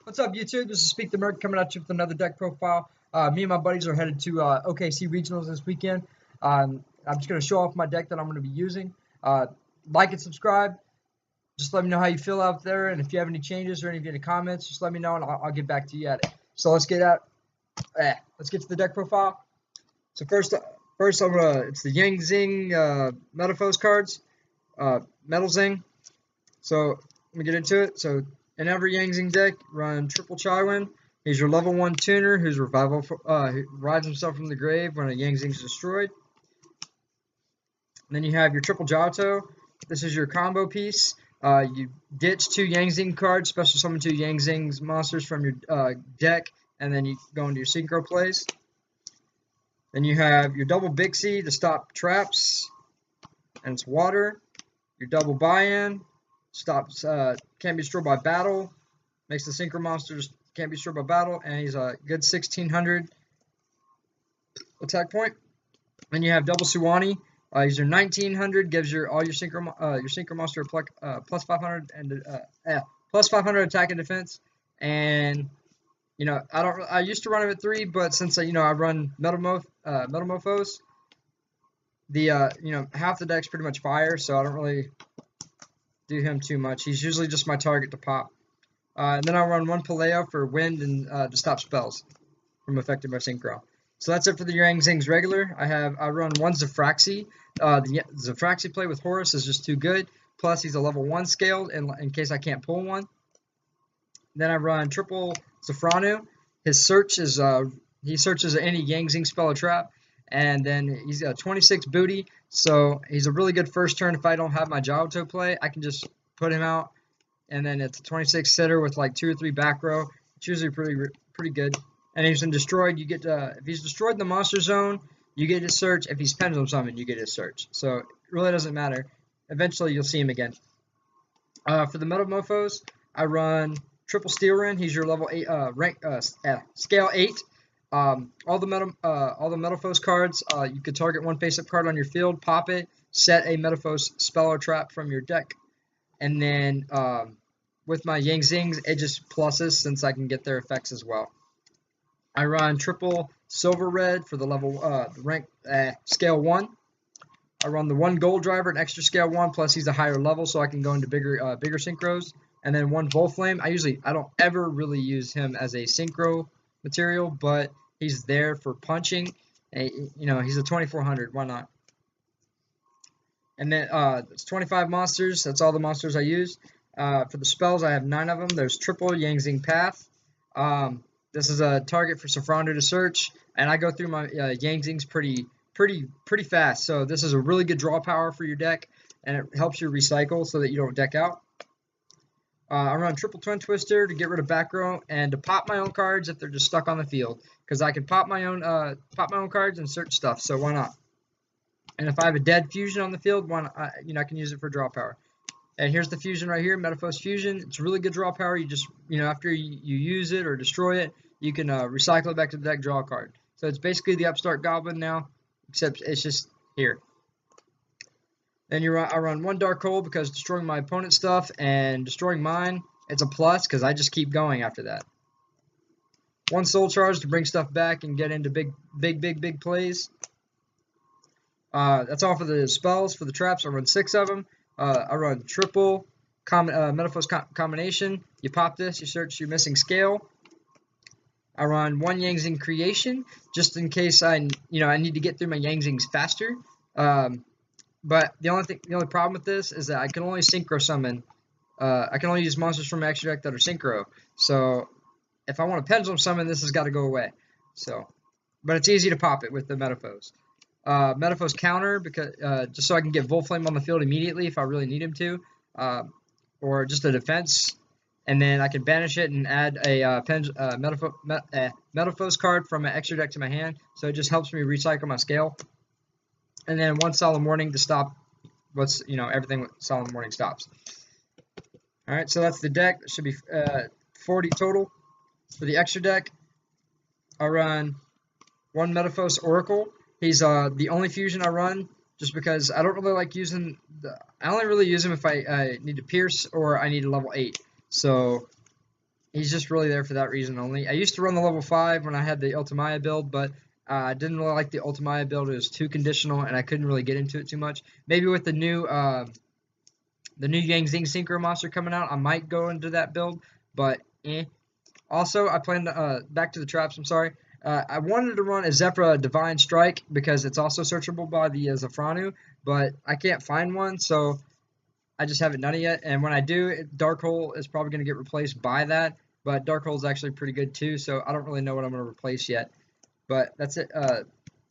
What's up, YouTube? This is Speak the Merc coming at you with another deck profile. Me and my buddies are headed to OKC Regionals this weekend. I'm just going to show off my deck that I'm going to be using. Like and subscribe. Just let me know how you feel out there, and if you have any changes or any comments, just let me know, and I'll get back to you at it. So let's get to the deck profile. So first it's the MetalZing Metaphos cards, MetalZing. So let me get into it. So in every MetalZing deck, run triple Chaiwin. He's your level 1 tuner whose revival who rides himself from the grave when a MetalZing is destroyed. And then you have your triple Johto. This is your combo piece. You ditch 2 MetalZing cards, special summon 2 MetalZing monsters from your deck, and then you go into your synchro plays. Then you have your double Bixie to stop traps, and it's water. Your double buy-in stops can't be destroyed by battle, makes the synchro monsters can't be destroyed by battle, and he's a good 1600 attack point. Then you have double Suwani. He's your 1900, gives all your synchro monster plus 500 and plus 500 attack and defense. And you know, I used to run him at 3, but since I run Metamorphose, half the deck's pretty much fire, so I don't really do him too much. He's usually just my target to pop. And then I run 1 Paleo for wind and to stop spells from affecting my synchro. So that's it for the MetalZing's regular. I run 1 Zafraxi. The Zafraxi play with Horus is just too good. Plus he's a level 1 scaled in case I can't pull one. Then I run triple Zafranu. His search is he searches any MetalZing spell or trap, and then he's got 26 booty. So he's a really good first turn. If I don't have my Johto play, I can just put him out, and then it's a 26 sitter with like 2 or 3 back row. It's usually pretty good. And if he's been destroyed, you get if he's destroyed in the monster zone, you get his search. If he's pendulum summoned, you get his search. So it really doesn't matter. Eventually, you'll see him again. For the Metamorphose, I run triple Steelrin. He's your level 8 scale 8. All the Metaphos cards, you could target 1 face-up card on your field, pop it, set a Metaphos spell or trap from your deck, and then with my MetalZings, it just pluses since I can get their effects as well. I run triple Silver Red for the level scale 1. I run the 1 Gold Driver, an extra scale 1, plus he's a higher level, so I can go into bigger synchros. And then 1 Volflame. I don't ever really use him as a synchro material, but he's there for punching. He's a 2400. Why not? And then it's 25 monsters. That's all the monsters I use. For the spells, I have 9 of them. There's triple MetalZing Path. This is a target for Safrando to search, and I go through my MetalZings pretty fast. So this is a really good draw power for your deck, and it helps you recycle so that you don't deck out. I run triple Twin Twister to get rid of back row and to pop my own cards if they're just stuck on the field, because I can pop my own cards and search stuff. So why not? And if I have a dead fusion on the field, why not? I can use it for draw power. And here's the fusion right here, Metaphos Fusion. It's really good draw power. You just after you use it or destroy it, you can recycle it back to the deck, draw a card. So it's basically the Upstart Goblin now, except it's just here. Then I run 1 Dark Hole because destroying my opponent's stuff and destroying mine, it's a plus because I just keep going after that. 1 Soul Charge to bring stuff back and get into big plays. That's all for the spells. For the traps, I run 6 of them. I run triple Metaphos combination. You pop this, you search your missing scale. I run 1 MetalZing Creation just in case I need to get through my MetalZings faster. But the only problem with this is that I can only synchro summon. I can only use monsters from my extra deck that are synchro. So if I want to pendulum summon, this has got to go away. But it's easy to pop it with the Metaphos. Metaphos counter because just so I can get Volflame on the field immediately if I really need him to, or just a defense, and then I can banish it and add a Metaphos card from my extra deck to my hand. So it just helps me recycle my scale. And then 1 Solemn Warning to stop everything with Solemn Warning stops. All right, so that's the deck. It should be 40 total. For the extra deck, I run 1 Metaphos Oracle. He's the only fusion I run just because I don't really like using I only really use him if I need to pierce or I need a level 8. So he's just really there for that reason only. I used to run the level 5 when I had the Ultimaya build, but I didn't really like the Ultimaya build. It was too conditional, and I couldn't really get into it too much. Maybe with the new MetalZing Synchro monster coming out, I might go into that build, but eh. Also, I plan to, back to the traps, I'm sorry. I wanted to run a Zephyra Divine Strike because it's also searchable by the Zafranu, but I can't find one, so I just haven't done it yet. And when I do, Dark Hole is probably going to get replaced by that, but Dark Hole is actually pretty good too, so I don't really know what I'm going to replace yet. But that's it.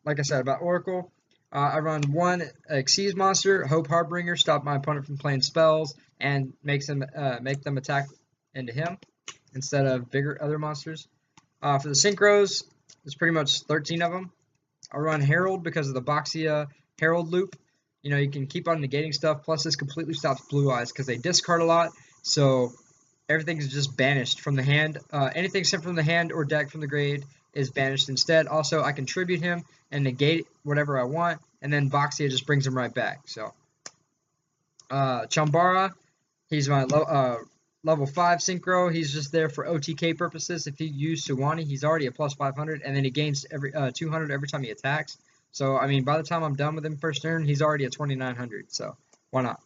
Like I said about Oracle, I run one Xyz monster, Hope Harbinger, stop my opponent from playing spells, and make them attack into him instead of bigger other monsters. For the synchros, there's pretty much 13 of them. I run Herald because of the Boxia Herald loop. You know, you can keep on negating stuff. Plus, this completely stops Blue Eyes because they discard a lot. So everything's just banished from the hand. Anything sent from the hand or deck from the grave is banished instead. Also, I can tribute him and negate whatever I want, and then Boxia just brings him right back. So, Chambara, he's my level 5 synchro. He's just there for OTK purposes. If you use Suwani, he's already a plus 500, and then he gains every 200 every time he attacks. So, I mean, by the time I'm done with him first turn, he's already at 2,900. So, why not?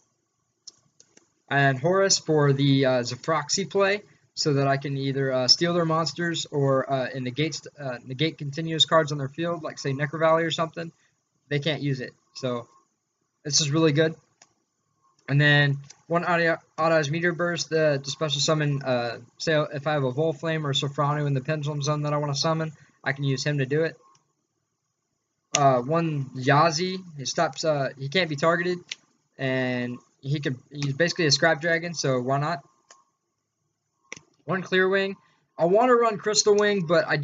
And Horus for the Zafroxy play, so that I can either steal their monsters or negate continuous cards on their field, like say Necro Valley or something. They can't use it. So, this is really good. And then one Odd-Eyes Meteor Burst to special summon, say if I have a Volflame or Sofranu in the Pendulum Zone that I want to summon, I can use him to do it. One Yazi, he stops, he can't be targeted, and he's basically a Scrap Dragon, so why not? One Clear Wing. I want to run Crystal Wing, but I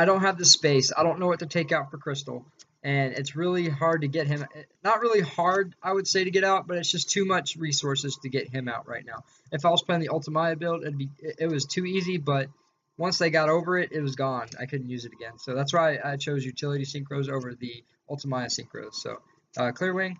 don't have the space. I don't know what to take out for Crystal. And it's really hard to get him, not really hard, I would say, to get out, but it's just too much resources to get him out right now. If I was playing the Ultimaya build, it was too easy, but once they got over it, it was gone. I couldn't use it again. So that's why I chose Utility Synchros over the Ultimaya Synchros. So, Clear Wing.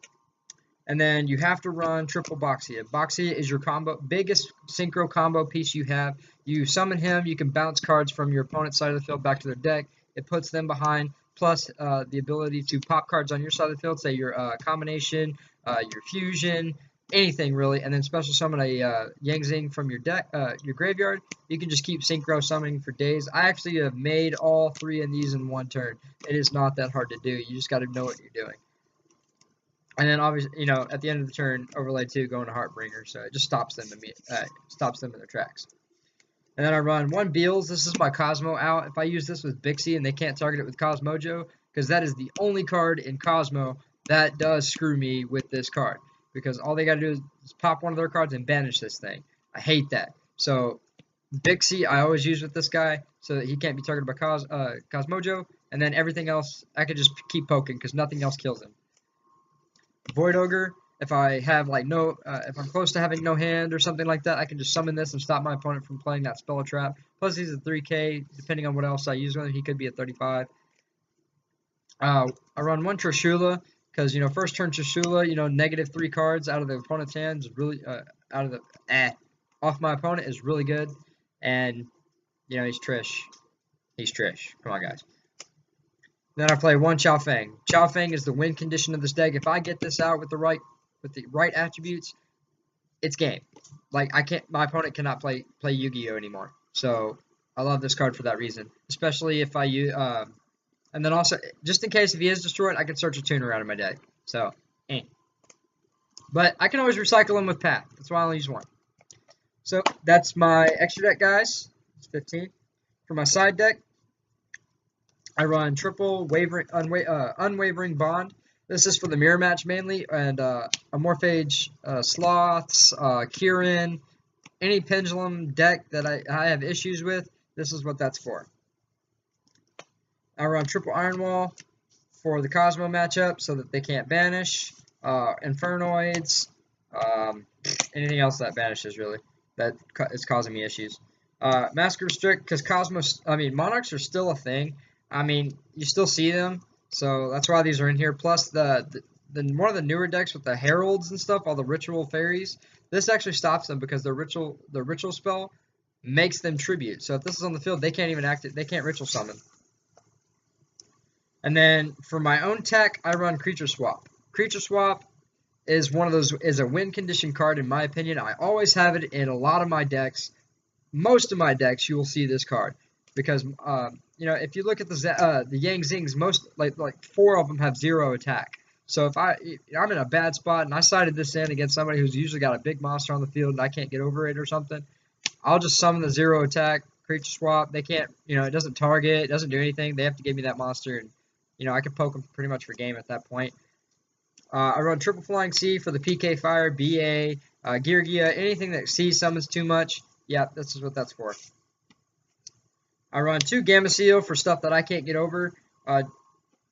And then you have to run triple Boxia. Boxia is your biggest synchro combo piece you have. You summon him, you can bounce cards from your opponent's side of the field back to their deck. It puts them behind, plus the ability to pop cards on your side of the field, say your combination, your fusion, anything really, and then special summon a Yangzing from your deck, your graveyard. You can just keep synchro summoning for days. I actually have made all 3 of these in one turn. It is not that hard to do. You just got to know what you're doing. And then obviously, you know, at the end of the turn, overlay 2 going to Heartbringer, so it just stops them in their tracks. And then I run one Beals. This is my Cosmo out. If I use this with Bixie and they can't target it with Cosmojo, because that is the only card in Cosmo that does screw me with this card. Because all they got to do is pop one of their cards and banish this thing. I hate that. So Bixie I always use with this guy so that he can't be targeted by Cosmojo. And then everything else, I could just keep poking because nothing else kills him. Void Ogre, if I have like if I'm close to having no hand or something like that, I can just summon this and stop my opponent from playing that spell or trap. Plus he's a 3k, depending on what else I use with him, he could be a 35. I run one Trishula, because, you know, first turn Trishula, you know, -3 cards out of the opponent's hand is really, off my opponent is really good. And, you know, he's Trish. He's Trish. Come on, guys. Then I play one Chao Feng. Chao Feng is the win condition of this deck. If I get this out with the right attributes, it's game. Like my opponent cannot play Yu-Gi-Oh anymore. So I love this card for that reason. Especially if I use and then also just in case if he is destroyed, I can search a tuner out of my deck. So but I can always recycle him with Path. That's why I only use one. So that's my extra deck, guys. It's 15. For my side deck, I run triple Unwavering Bond. This is for the mirror match mainly, and Amorphage, Sloths, Kieran, any Pendulum deck that I have issues with, this is what that's for. I run triple Iron Wall for the Cosmo matchup so that they can't banish. Infernoids, anything else that banishes really, that is causing me issues. Mask Restrict, because Monarchs are still a thing. I mean, you still see them, so that's why these are in here. Plus, the one of the newer decks with the Heralds and stuff, all the Ritual Fairies, this actually stops them because the ritual spell makes them tribute. So if this is on the field, they can't even they can't ritual summon. And then for my own tech, I run Creature Swap. Creature Swap is a win condition card in my opinion. I always have it in a lot of my decks. Most of my decks, you will see this card because if you look at the Yang Zings, most like 4 of them have 0 attack. So if I'm in a bad spot and I sided this in against somebody who's usually got a big monster on the field and I can't get over it or something, I'll just summon the 0 attack Creature Swap. They can't, it doesn't target, it doesn't do anything. They have to give me that monster, and I can poke them pretty much for game at that point. I run Triple Flying C for the PK Fire, BA, Gear Gia, anything that C summons too much. Yeah, this is what that's for. I run 2 Gamma Seal for stuff that I can't get over.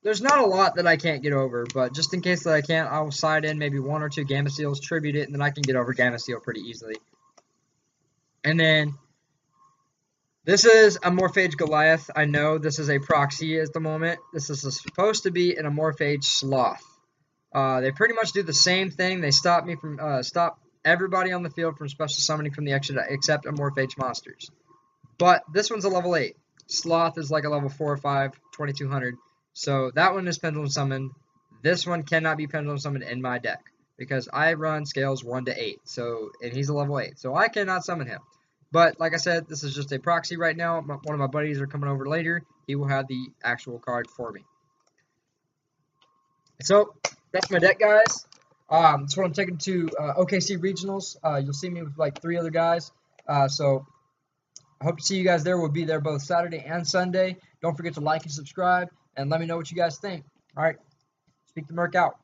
There's not a lot that I can't get over, but just in case that I can't, I will side in maybe 1 or 2 Gamma Seals, tribute it, and then I can get over Gamma Seal pretty easily. And then this is a Morphage Goliath. I know this is a proxy at the moment. This is supposed to be an Amorphage Sloth. They pretty much do the same thing. They stop me from stop everybody on the field from special summoning from the extra except Amorphage monsters. But this one's a level 8. Sloth is like a level 4 or 5, 2200. So that one is Pendulum Summoned. This one cannot be Pendulum Summoned in my deck because I run scales 1 to 8. And he's a level 8. So I cannot summon him. But like I said, this is just a proxy right now. One of my buddies are coming over later. He will have the actual card for me. So that's my deck, guys. That's what I'm taking to OKC Regionals. You'll see me with like 3 other guys. So I hope to see you guys there. We'll be there both Saturday and Sunday. Don't forget to like and subscribe, and let me know what you guys think. All right, Speak to Merc out.